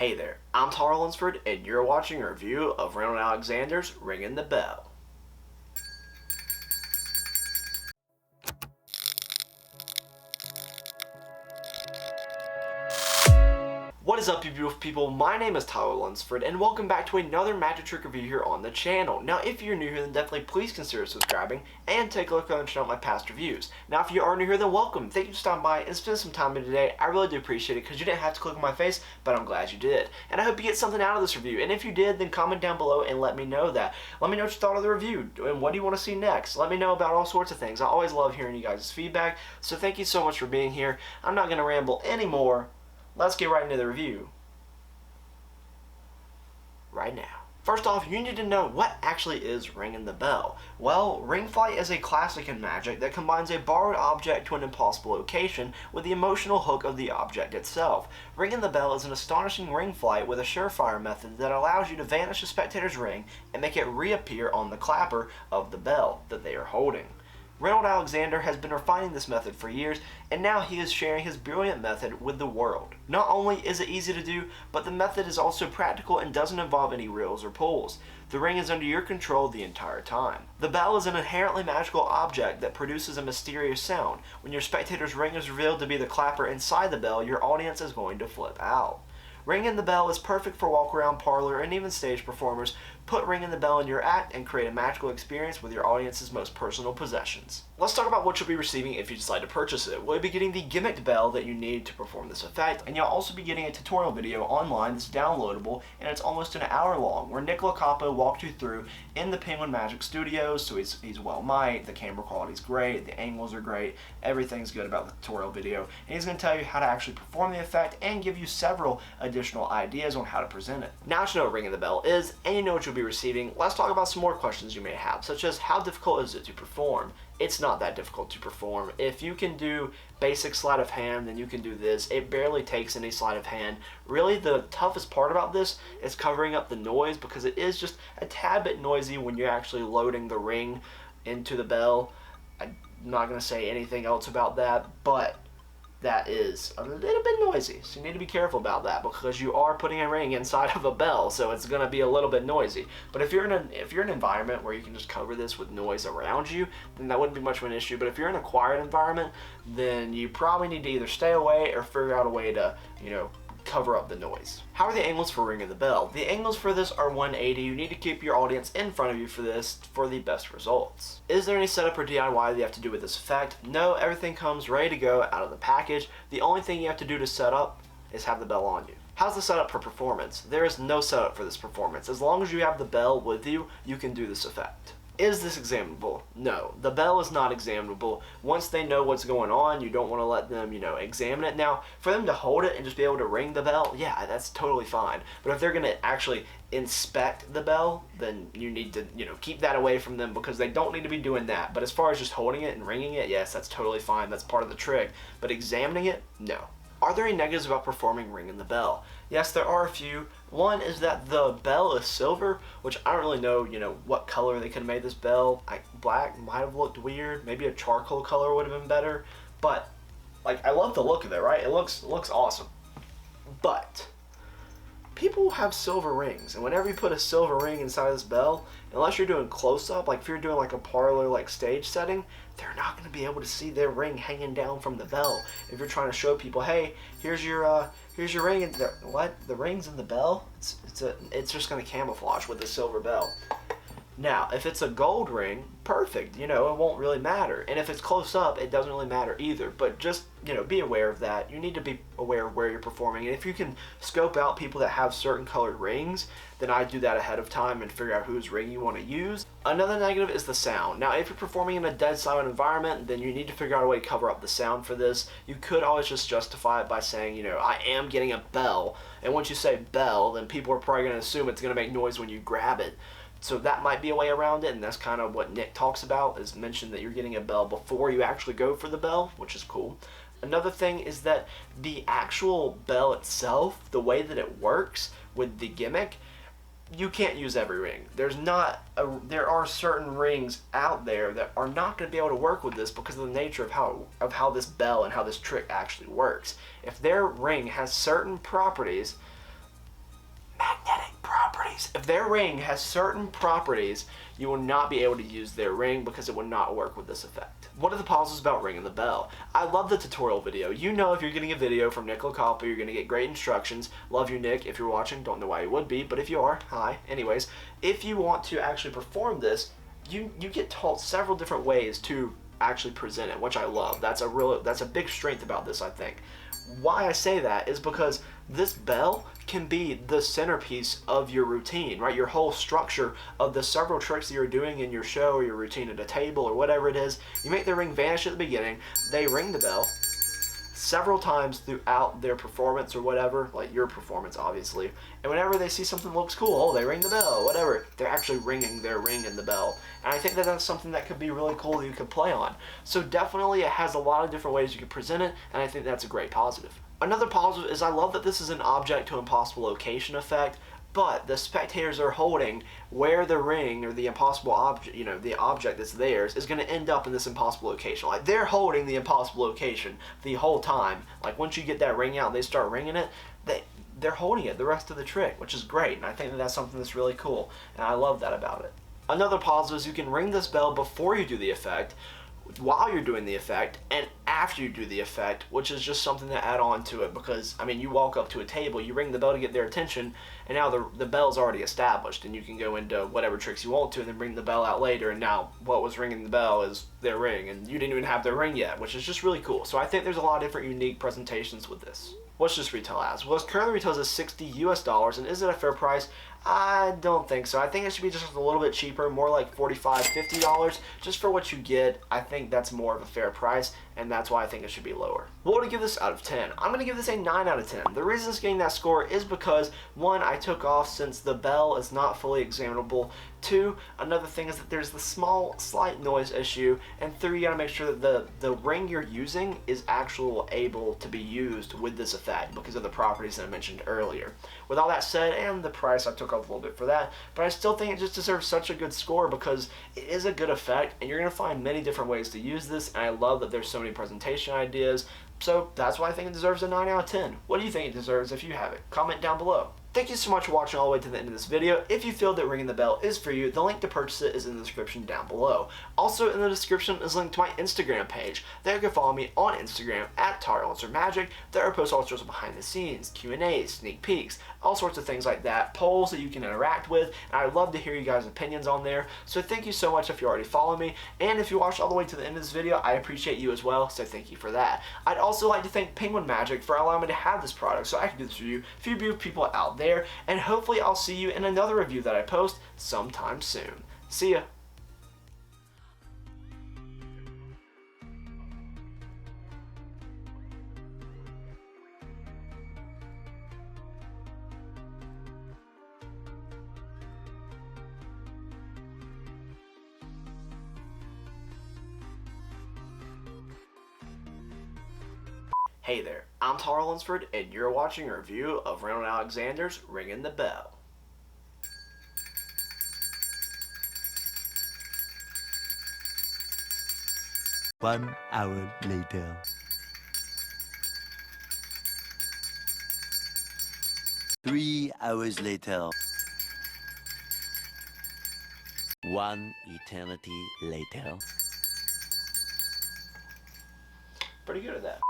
Hey there, I'm Tyler Lunsford, and you're watching a review of Reynold Alexander's Ringing the Bell. What is up, you beautiful people? My name is Tyler Lunsford, and welcome back to another magic trick review here on the channel. Now, if you're new here, then definitely please consider subscribing and take a look and check out my past reviews. Now, if you are new here, then welcome. Thank you for stopping by and spending some time with me today. I really do appreciate it because you didn't have to click on my face, but I'm glad you did. And I hope you get something out of this review. And if you did, then comment down below and let me know that. Let me know what you thought of the review and what do you want to see next. Let me know about all sorts of things. I always love hearing you guys' feedback, so thank you so much for being here. I'm not going to ramble anymore. Let's get right into the review right now. First off, you need to know what actually is ringing the bell. Well, ring flight is a classic in Magic that combines a borrowed object to an impossible location with the emotional hook of the object itself. Ringing the bell is an astonishing ring flight with a surefire method that allows you to vanish a spectator's ring and make it reappear on the clapper of the bell that they are holding. Reynold Alexander has been refining this method for years, and now he is sharing his brilliant method with the world. Not only is it easy to do, but the method is also practical and doesn't involve any reels or pulls. The ring is under your control the entire time. The bell is an inherently magical object that produces a mysterious sound. When your spectator's ring is revealed to be the clapper inside the bell, your audience is going to flip out. Ringing the bell is perfect for walk-around, parlor, and even stage performers. Put Ringing the Bell in your act and create a magical experience with your audience's most personal possessions. Let's talk about what you'll be receiving if you decide to purchase it. Well, you'll be getting the gimmicked bell that you need to perform this effect, and you'll also be getting a tutorial video online that's downloadable, and it's almost an hour long, where Nicola Capo walked you through in the Penguin Magic Studios, so he's well mic'd, the camera quality's great, the angles are great, everything's good about the tutorial video, and he's going to tell you how to actually perform the effect and give you several additional ideas on how to present it. Now that you know what Ringing the Bell is, and you know what you'll be receiving, let's talk about some more questions you may have, such as how difficult is it to perform? It's not that difficult to perform. If you can do basic sleight of hand, then you can do this. It barely takes any sleight of hand. Really, the toughest part about this is covering up the noise, because it is just a tad bit noisy when you're actually loading the ring into the bell. I'm not going to say anything else about that, but that is a little bit noisy, so you need to be careful about that because you are putting a ring inside of a bell, so it's going to be a little bit noisy. But if you're in an environment where you can just cover this with noise around you, then that wouldn't be much of an issue. But if you're in a quiet environment, then you probably need to either stay away or figure out a way to, cover up the noise. How are the angles for Ringing the Bell? The angles for this are 180. You need to keep your audience in front of you for this for the best results. Is there any setup or DIY that you have to do with this effect? No, everything comes ready to go out of the package. The only thing you have to do to set up is have the bell on you. How's the setup for performance? There is no setup for this performance. As long as you have the bell with you, you can do this effect. Is this examinable? No, the bell is not examinable. Once they know what's going on, you don't want to let them, examine it. Now, for them to hold it and just be able to ring the bell, yeah, that's totally fine. But if they're going to actually inspect the bell, then you need to, keep that away from them because they don't need to be doing that. But as far as just holding it and ringing it, yes, that's totally fine. That's part of the trick. But examining it, no. Are there any negatives about performing Ringing the Bell? Yes, there are a few. One is that the bell is silver, which I don't really know, what color they could have made this bell. Black might have looked weird. Maybe a charcoal color would have been better. But, I love the look of it, right? It looks awesome. But people have silver rings, and whenever you put a silver ring inside this bell, unless you're doing close-up, if you're doing a parlor stage setting, they're not going to be able to see their ring hanging down from the bell. If you're trying to show people, hey, here's your ring, and the ring's in the bell, it's just going to camouflage with the silver bell. Now, if it's a gold ring, perfect, it won't really matter. And if it's close up, it doesn't really matter either. But just, be aware of that. You need to be aware of where you're performing. And if you can scope out people that have certain colored rings, then I do that ahead of time and figure out whose ring you want to use. Another negative is the sound. Now, if you're performing in a dead silent environment, then you need to figure out a way to cover up the sound for this. You could always just justify it by saying, I am getting a bell. And once you say bell, then people are probably going to assume it's going to make noise when you grab it. So that might be a way around it, and that's kind of what Nick talks about, is mention that you're getting a bell before you actually go for the bell, which is cool. Another thing is that the actual bell itself, the way that it works with the gimmick, you can't use every ring. There are certain rings out there that are not going to be able to work with this because of the nature of how this bell and how this trick actually works. If their ring has certain properties properties. If their ring has certain properties, you will not be able to use their ring because it would not work with this effect. What are the positives about ringing the bell? I love the tutorial video. You know, if you're getting a video from Nick Lacoppa, you're going to get great instructions. Love you, Nick. If you're watching, don't know why you would be, but if you are, hi. Anyways, if you want to actually perform this, you get taught several different ways to actually present it, which I love. That's a big strength about this, I think. Why I say that is because this bell can be the centerpiece of your routine, right? Your whole structure of the several tricks that you're doing in your show or your routine at a table or whatever it is. You make the ring vanish at the beginning, they ring the bell several times throughout their performance or whatever, like your performance obviously, and whenever they see something that looks cool, oh, they ring the bell, whatever, they're actually ringing their ring in the bell. And I think that that's something that could be really cool that you could play on. So definitely it has a lot of different ways you can present it, and I think that's a great positive. Another positive is I love that this is an object to impossible location effect, but the spectators are holding where the ring or the impossible object, you know, the object that's theirs is going to end up in this impossible location. Like, they're holding the impossible location the whole time. Like, once you get that ring out and they start ringing it, they're holding it the rest of the trick, which is great. And I think that that's something that's really cool, and I love that about it. Another positive is you can ring this bell before you do the effect, while you're doing the effect, and after you do the effect, which is just something to add on to it, because I mean, you walk up to a table, you ring the bell to get their attention, and now the bell's already established, and you can go into whatever tricks you want to and then ring the bell out later, and now what was ringing the bell is their ring, and you didn't even have their ring yet, which is just really cool. So I think there's a lot of different unique presentations with this. What's this retail as? Well, it currently retails at $60 US, and is it a fair price? I don't think so. I think it should be just a little bit cheaper, more like $45, $50, just for what you get. I think that's more of a fair price, and that's why I think it should be lower. What would I give this out of 10? I'm going to give this a 9 out of 10. The reason it's getting that score is because, one, I took off since the bell is not fully examinable. 2, another thing is that there's the small, slight noise issue. And 3, you gotta make sure that the ring you're using is actually able to be used with this effect because of the properties that I mentioned earlier. With all that said, and the price, I took off a little bit for that, but I still think it just deserves such a good score because it is a good effect, and you're gonna find many different ways to use this, and I love that there's so many presentation ideas. So that's why I think it deserves a 9 out of 10. What do you think it deserves if you have it? Comment down below. Thank you so much for watching all the way to the end of this video. If you feel that ringing the bell is for you, the link to purchase it is in the description down below. Also in the description is a link to my Instagram page. There you can follow me on Instagram at TarLancerMagic. There I post all sorts of behind the scenes, Q&As, sneak peeks, all sorts of things like that, polls that you can interact with, and I'd love to hear you guys' opinions on there. So thank you so much if you already follow me, and if you watched all the way to the end of this video, I appreciate you as well, so thank you for that. I'd also like to thank Penguin Magic for allowing me to have this product so I can do this review for you people out there, and hopefully I'll see you in another review that I post sometime soon. See ya! Hey there, I'm Tyler Lunsford, and you're watching a review of Reynold Alexander's Ringing the Bell. One hour later. 3 hours later. 1 eternity later. Pretty good at that.